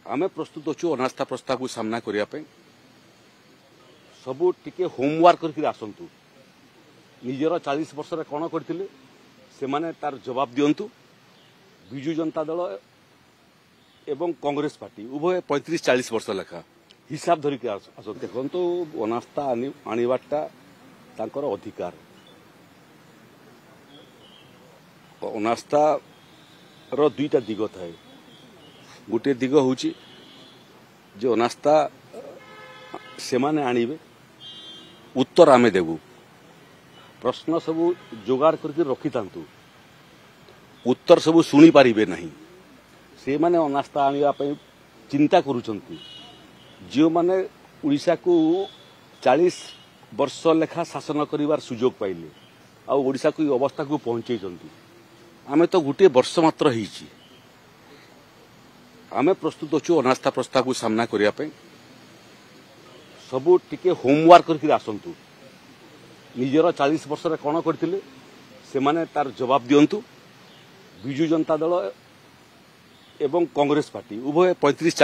आमे प्रस्तुत अच्छु अनास्था प्रस्ताव को सामना करने सबू टिके होमवर्क करके आसतु निजर 40 वर्ष कौन करते से माने तार जवाब दिंतु। विजु जनता दल एवं कांग्रेस पार्टी उभय 35-40 वर्ष लेखा हिसाब धरिक आस देखु अनास्था आनिबाटा तांकर अधिकार। अनास्था रो दुईटा दिग थाए। गोटे दिग हूँ जो अनास्था से माने आनिबे उत्तर आमे देबू प्रश्न सबू जोगाड़ करके रखी था उत्तर सबू शुणी पारिबे नहीं से माने अनास्था आनिबा पई चिंता करूछंती। जो माने उड़ीसा को 40 वर्ष लेखा शासन करिवार सुजोग पाइले आ ओडिशा को अवस्था को पहुंचेइछंती। आमे तो गोटे वर्ष मात्र हिची आमे प्रस्तुत अच्छु अनास्था प्रस्ताव को सामना करने सबू टिके होमवर्क करके आसतु निजर 40 वर्ष कौन करते से माने तार जवाब दिंतु। विजु जनता दल एवं कांग्रेस पार्टी उभय 35